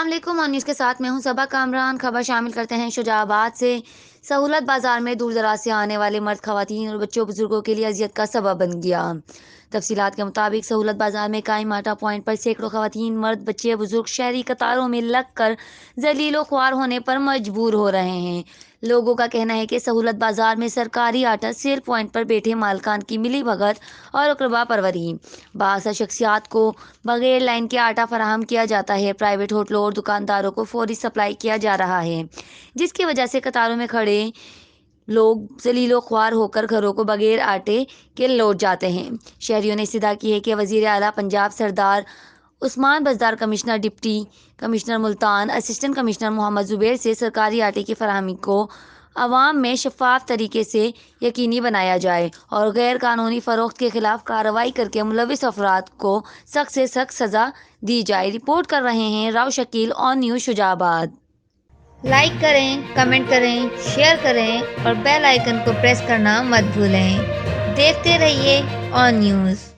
السلام علیکم اور نیوز کے ساتھ میں ہوں صبا کامران۔ خبر شامل کرتے ہیں شجاع آباد سے۔ سہولت بازار میں دور دراز سے آنے والے مرد، خواتین اور بچوں بزرگوں کے لیے اذیت کا سبب بن گیا۔ تفصیلات کے مطابق سہولت بازار میں قائم آٹا پوائنٹ پر سینکڑوں خواتین، مرد، بچے، بزرگ شہری قطاروں میں لگ کر ذلیل و خوار ہونے پر مجبور ہو رہے ہیں۔ لوگوں کا کہنا ہے کہ سہولت بازار میں سرکاری آٹا سیل پوائنٹ پر بیٹھے مالکان کی ملی بھگت اور اقربا پروری باعث شخصیات کو بغیر لائن کے آٹا فراہم کیا جاتا ہے۔ پرائیویٹ ہوٹلوں اور دکانداروں کو فوری سپلائی کیا جا رہا ہے، جس کی وجہ سے قطاروں میں کھڑے لوگ ذلیل و خوار ہو کر گھروں کو بغیر آٹے کے لوٹ جاتے ہیں۔ شہریوں نے استدعا کی ہے کہ وزیر اعلیٰ Punjab Sardar Usman Buzdar, commissioner deputy commissioner Multan, assistant commissioner Muhammad Zubair سے سرکاری آٹے کی فراہمی کو عوام میں شفاف طریقے سے یقینی بنایا جائے اور غیر قانونی فروخت کے خلاف کارروائی کر کے ملوث افراد کو سخت سے سخت سزا دی جائے۔ رپورٹ کر رہے ہیں راؤ شکیل آن نیوز شجاع آباد۔ لائک کریں، کمنٹ کریں، شیئر کریں اور بیل آئیکن کو پریس کرنا مت بھولیں۔ دیکھتے رہیے آن نیوز۔